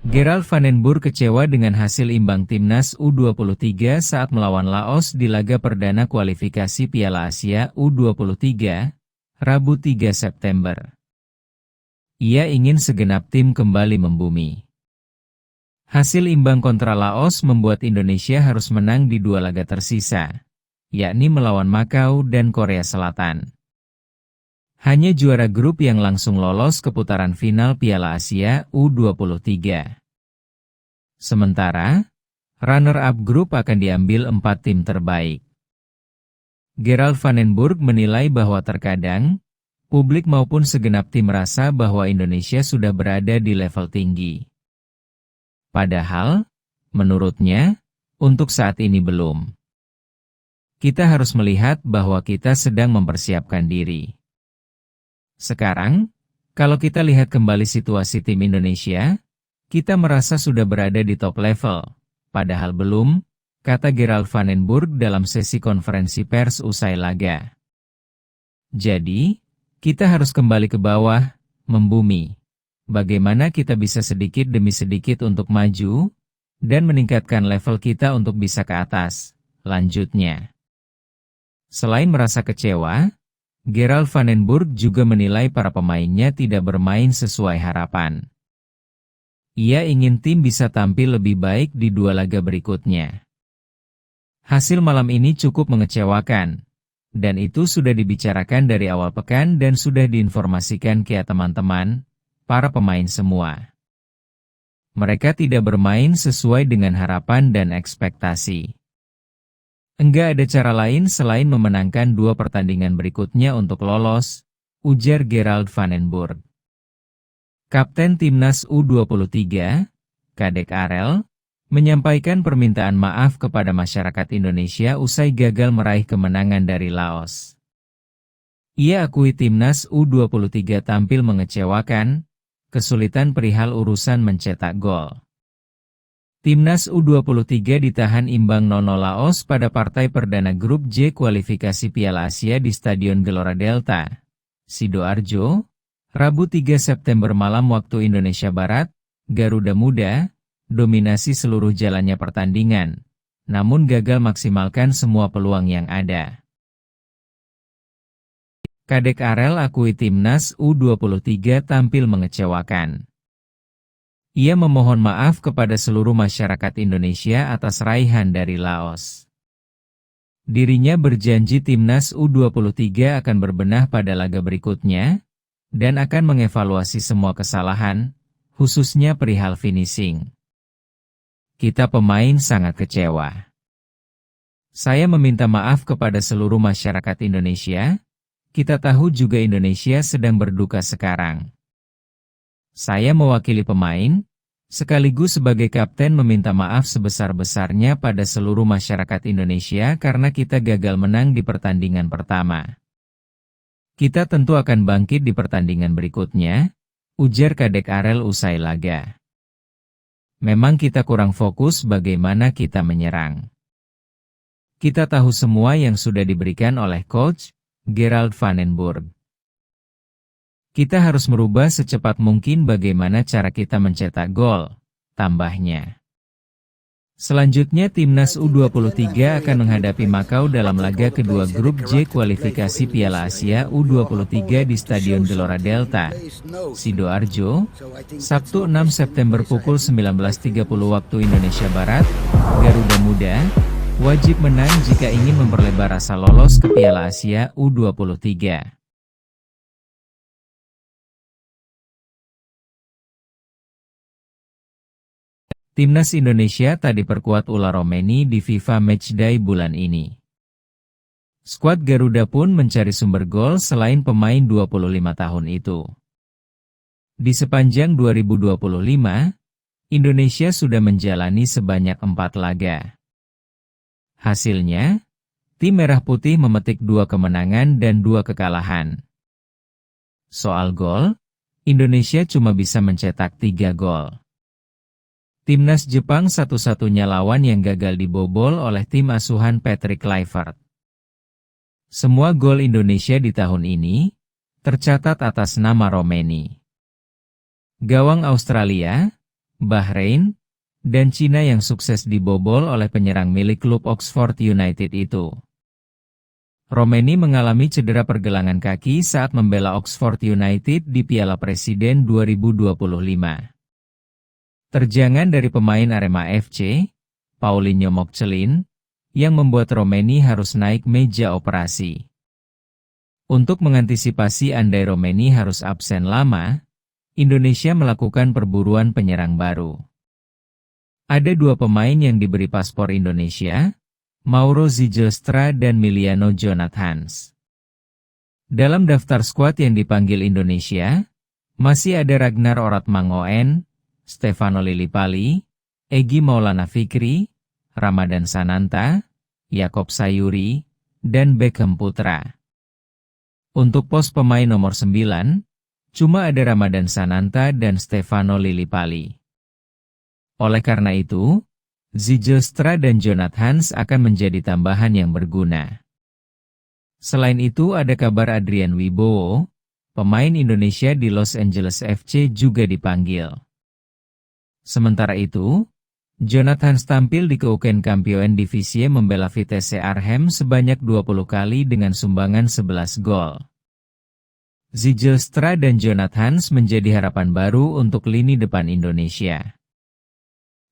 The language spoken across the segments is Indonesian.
Gerald van den Burg kecewa dengan hasil imbang timnas U23 saat melawan Laos di laga perdana kualifikasi Piala Asia U23, Rabu 3 September. Ia ingin segenap tim kembali membumi. Hasil imbang kontra Laos membuat Indonesia harus menang di dua laga tersisa, yakni melawan Makau dan Korea Selatan. Hanya juara grup yang langsung lolos ke putaran final Piala Asia U23. Sementara, runner-up grup akan diambil 4 tim terbaik. Gerald van den Burg menilai bahwa terkadang, publik maupun segenap tim merasa bahwa Indonesia sudah berada di level tinggi. Padahal, menurutnya, untuk saat ini belum. Kita harus melihat bahwa kita sedang mempersiapkan diri. Sekarang, kalau kita lihat kembali situasi tim Indonesia, kita merasa sudah berada di top level, padahal belum, kata Gerald van den Burg dalam sesi konferensi pers usai laga. Jadi, kita harus kembali ke bawah, membumi. Bagaimana kita bisa sedikit demi sedikit untuk maju, dan meningkatkan level kita untuk bisa ke atas, lanjutnya. Selain merasa kecewa, Gerald van den Burg juga menilai para pemainnya tidak bermain sesuai harapan. Ia ingin tim bisa tampil lebih baik di dua laga berikutnya. Hasil malam ini cukup mengecewakan, dan itu sudah dibicarakan dari awal pekan dan sudah diinformasikan ke teman-teman, para pemain semua. Mereka tidak bermain sesuai dengan harapan dan ekspektasi. Enggak ada cara lain selain memenangkan dua pertandingan berikutnya untuk lolos, ujar Gerald van den Burg. Kapten Timnas U23, Kadek Arel, menyampaikan permintaan maaf kepada masyarakat Indonesia usai gagal meraih kemenangan dari Laos. Ia akui Timnas U23 tampil mengecewakan, kesulitan perihal urusan mencetak gol. Timnas U23 ditahan imbang 0-0 Laos pada partai perdana grup J kualifikasi Piala Asia di Stadion Gelora Delta, Sidoarjo, Rabu 3 September malam waktu Indonesia Barat. Garuda Muda dominasi seluruh jalannya pertandingan, namun gagal maksimalkan semua peluang yang ada. Kadek Arel akui Timnas U23 tampil mengecewakan. Ia memohon maaf kepada seluruh masyarakat Indonesia atas raihan dari Laos. Dirinya berjanji Timnas U23 akan berbenah pada laga berikutnya, dan akan mengevaluasi semua kesalahan, khususnya perihal finishing. Kita pemain sangat kecewa. Saya meminta maaf kepada seluruh masyarakat Indonesia, kita tahu juga Indonesia sedang berduka sekarang. Saya mewakili pemain, sekaligus sebagai kapten meminta maaf sebesar-besarnya pada seluruh masyarakat Indonesia karena kita gagal menang di pertandingan pertama. Kita tentu akan bangkit di pertandingan berikutnya, ujar Kadek Arel usai laga. Memang kita kurang fokus bagaimana kita menyerang. Kita tahu semua yang sudah diberikan oleh Coach Gerald van den Burg. Kita harus merubah secepat mungkin bagaimana cara kita mencetak gol, tambahnya. Selanjutnya Timnas U23 akan menghadapi Makau dalam laga kedua grup J kualifikasi Piala Asia U23 di Stadion Gelora Delta, Sidoarjo, Sabtu 6 September pukul 19.30 waktu Indonesia Barat. Garuda Muda wajib menang jika ingin memperlebar rasa lolos ke Piala Asia U23. Timnas Indonesia tak diperkuat ulah Romeni di FIFA Matchday bulan ini. Skuad Garuda pun mencari sumber gol selain pemain 25 tahun itu. Di sepanjang 2025, Indonesia sudah menjalani sebanyak 4 laga. Hasilnya, tim Merah Putih memetik 2 kemenangan dan 2 kekalahan. Soal gol, Indonesia cuma bisa mencetak 3 gol. Timnas Jepang satu-satunya lawan yang gagal dibobol oleh tim asuhan Patrick Kluivert. Semua gol Indonesia di tahun ini tercatat atas nama Romeni. Gawang Australia, Bahrain, dan Cina yang sukses dibobol oleh penyerang milik klub Oxford United itu. Romeni mengalami cedera pergelangan kaki saat membela Oxford United di Piala Presiden 2025. Terjangan dari pemain Arema FC, Paulinho Mokcelin, yang membuat Romeni harus naik meja operasi. Untuk mengantisipasi andai Romeni harus absen lama, Indonesia melakukan perburuan penyerang baru. Ada dua pemain yang diberi paspor Indonesia, Mauro Zijlstra dan Miliano Jonathans. Dalam daftar skuad yang dipanggil Indonesia, masih ada Ragnar Oratmangoen, Stefano Lillipali, Egy Maulana Fikri, Ramadan Sananta, Yakob Sayuri, dan Beckham Putra. Untuk pos pemain nomor 9, cuma ada Ramadan Sananta dan Stefano Lillipali. Oleh karena itu, Zijlstra dan Jonathans akan menjadi tambahan yang berguna. Selain itu ada kabar Adrian Wibowo, pemain Indonesia di Los Angeles FC juga dipanggil. Sementara itu, Jonathans tampil di Keuken Kampioen Divisie membela Vitesse Arnhem sebanyak 20 kali dengan sumbangan 11 gol. Zijlstra dan Jonathans menjadi harapan baru untuk lini depan Indonesia.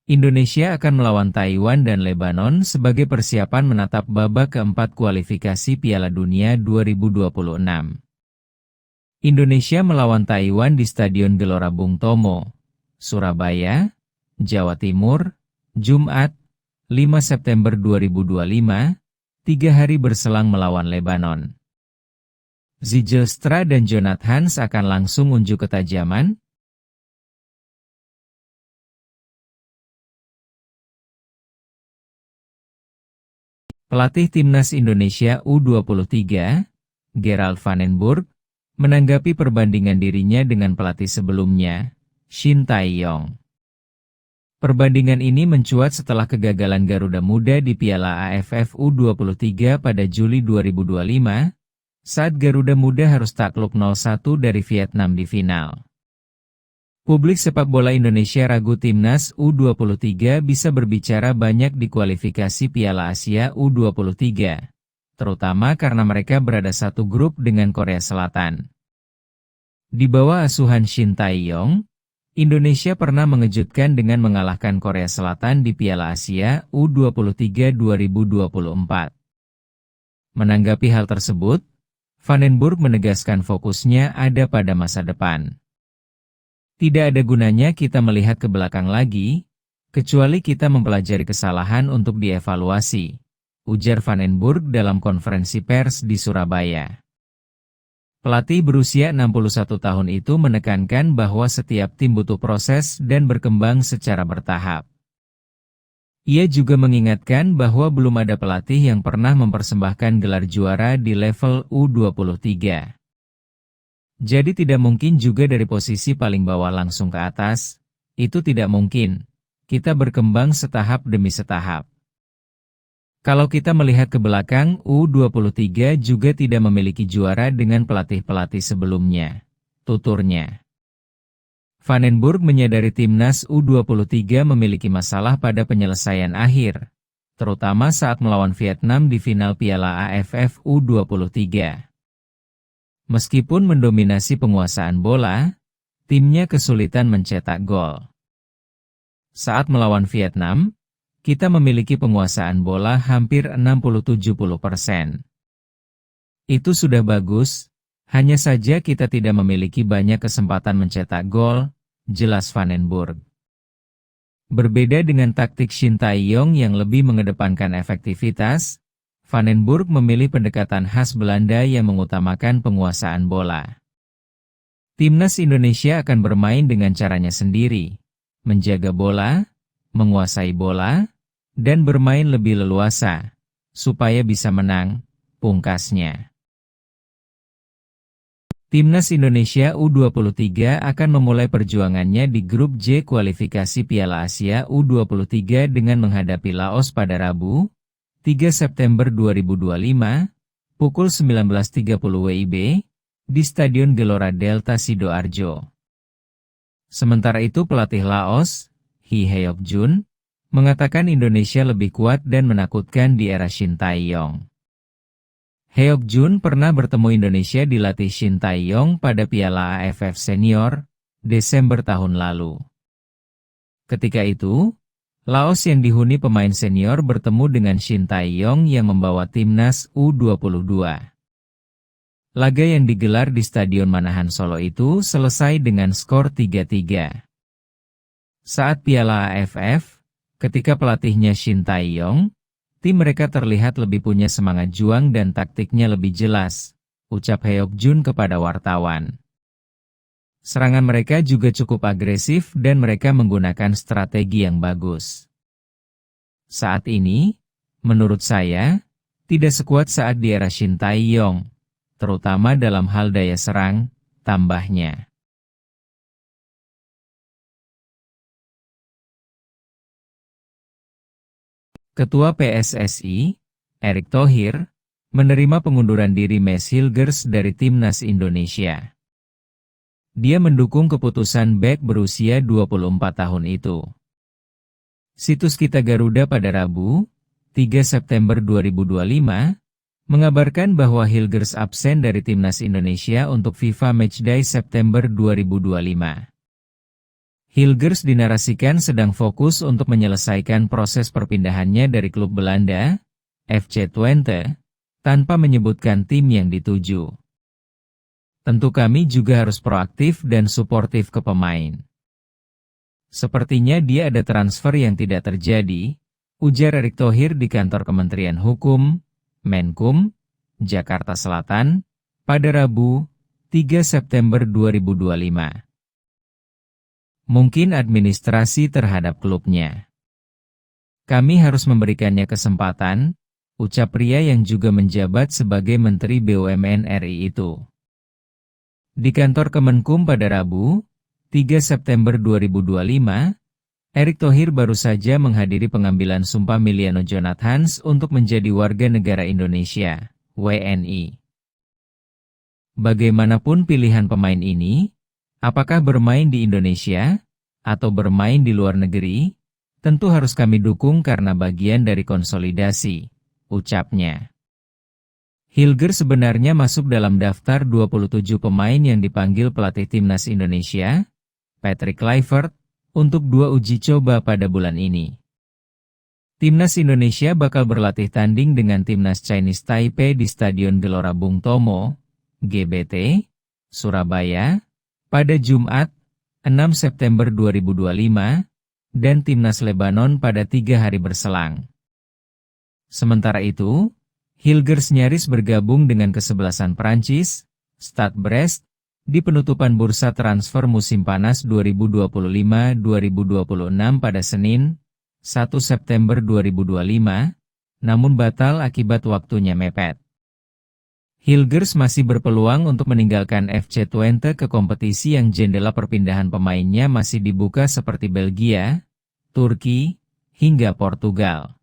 Indonesia akan melawan Taiwan dan Lebanon sebagai persiapan menatap babak keempat kualifikasi Piala Dunia 2026. Indonesia melawan Taiwan di Stadion Gelora Bung Tomo, Surabaya, Jawa Timur, Jumat, 5 September 2025, 3 hari berselang melawan Lebanon. Zijlstra dan Jonathans akan langsung unjuk ketajaman. Pelatih Timnas Indonesia U23, Gerald van den Burg, menanggapi perbandingan dirinya dengan pelatih sebelumnya, Shin Tae-yong. Perbandingan ini mencuat setelah kegagalan Garuda Muda di Piala AFF U23 pada Juli 2025, saat Garuda Muda harus takluk 0-1 dari Vietnam di final. Publik sepak bola Indonesia ragu Timnas U23 bisa berbicara banyak di kualifikasi Piala Asia U23, terutama karena mereka berada satu grup dengan Korea Selatan. Di bawah asuhan Shin Tae-yong, Indonesia pernah mengejutkan dengan mengalahkan Korea Selatan di Piala Asia U23 2024. Menanggapi hal tersebut, Van den Burg menegaskan fokusnya ada pada masa depan. Tidak ada gunanya kita melihat ke belakang lagi, kecuali kita mempelajari kesalahan untuk dievaluasi, ujar Van den Burg dalam konferensi pers di Surabaya. Pelatih berusia 61 tahun itu menekankan bahwa setiap tim butuh proses dan berkembang secara bertahap. Ia juga mengingatkan bahwa belum ada pelatih yang pernah mempersembahkan gelar juara di level U23. Jadi tidak mungkin juga dari posisi paling bawah langsung ke atas, itu tidak mungkin. Kita berkembang setahap demi setahap. Kalau kita melihat ke belakang, U23 juga tidak memiliki juara dengan pelatih-pelatih sebelumnya, tuturnya. Van den Burg menyadari Timnas U23 memiliki masalah pada penyelesaian akhir, terutama saat melawan Vietnam di final Piala AFF U23. Meskipun mendominasi penguasaan bola, timnya kesulitan mencetak gol. Saat melawan Vietnam, kita memiliki penguasaan bola hampir 60-70%. Itu sudah bagus, hanya saja kita tidak memiliki banyak kesempatan mencetak gol, jelas Van den Burg. Berbeda dengan taktik Shin Tae-yong yang lebih mengedepankan efektivitas, Van den Burg memilih pendekatan khas Belanda yang mengutamakan penguasaan bola. Timnas Indonesia akan bermain dengan caranya sendiri, menjaga bola, menguasai bola, dan bermain lebih leluasa, supaya bisa menang, pungkasnya. Timnas Indonesia U23 akan memulai perjuangannya di grup J kualifikasi Piala Asia U23 dengan menghadapi Laos pada Rabu, 3 September 2025, pukul 19.30 WIB, di Stadion Gelora Delta Sidoarjo. Sementara itu pelatih Laos, Hee Hyuk-jun, mengatakan Indonesia lebih kuat dan menakutkan di era Shin Tae-yong. Hyuk-jun pernah bertemu Indonesia dilatih Shin Tae-yong pada Piala AFF Senior, Desember tahun lalu. Ketika itu, Laos yang dihuni pemain senior bertemu dengan Shin Tae-yong yang membawa timnas U22. Laga yang digelar di Stadion Manahan Solo itu selesai dengan skor 3-3. Saat Piala AFF, ketika pelatihnya Shin Tae-yong, tim mereka terlihat lebih punya semangat juang dan taktiknya lebih jelas, ucap Hyuk-jun kepada wartawan. Serangan mereka juga cukup agresif dan mereka menggunakan strategi yang bagus. Saat ini, menurut saya, tidak sekuat saat di era Shin Tae-yong, terutama dalam hal daya serang, tambahnya. Ketua PSSI, Erick Thohir, menerima pengunduran diri Mads Hilgers dari Timnas Indonesia. Dia mendukung keputusan bek berusia 24 tahun itu. Situs Kita Garuda pada Rabu, 3 September 2025, mengabarkan bahwa Hilgers absen dari Timnas Indonesia untuk FIFA Matchday September 2025. Hilgers dinarasikan sedang fokus untuk menyelesaikan proses perpindahannya dari klub Belanda, FC Twente, tanpa menyebutkan tim yang dituju. Tentu kami juga harus proaktif dan suportif ke pemain. Sepertinya dia ada transfer yang tidak terjadi, ujar Erick Thohir di kantor Kementerian Hukum, Menkum, Jakarta Selatan, pada Rabu, 3 September 2025. Mungkin administrasi terhadap klubnya. Kami harus memberikannya kesempatan, ucap pria yang juga menjabat sebagai Menteri BUMN RI itu. Di kantor Kemenkum pada Rabu, 3 September 2025, Erick Thohir baru saja menghadiri pengambilan sumpah Miliano Jonathans untuk menjadi warga negara Indonesia, WNI. Bagaimanapun pilihan pemain ini, apakah bermain di Indonesia, atau bermain di luar negeri, tentu harus kami dukung karena bagian dari konsolidasi, ucapnya. Hilgers sebenarnya masuk dalam daftar 27 pemain yang dipanggil pelatih Timnas Indonesia, Patrick Kluivert, untuk 2 uji coba pada bulan ini. Timnas Indonesia bakal berlatih tanding dengan Timnas Chinese Taipei di Stadion Gelora Bung Tomo, GBT, Surabaya, pada Jumat, 6 September 2025, dan Timnas Lebanon pada 3 hari berselang. Sementara itu, Hilgers nyaris bergabung dengan kesebelasan Prancis, Stade Brest, di penutupan bursa transfer musim panas 2025-2026 pada Senin, 1 September 2025, namun batal akibat waktunya mepet. Hilgers masih berpeluang untuk meninggalkan FC Twente ke kompetisi yang jendela perpindahan pemainnya masih dibuka seperti Belgia, Turki, hingga Portugal.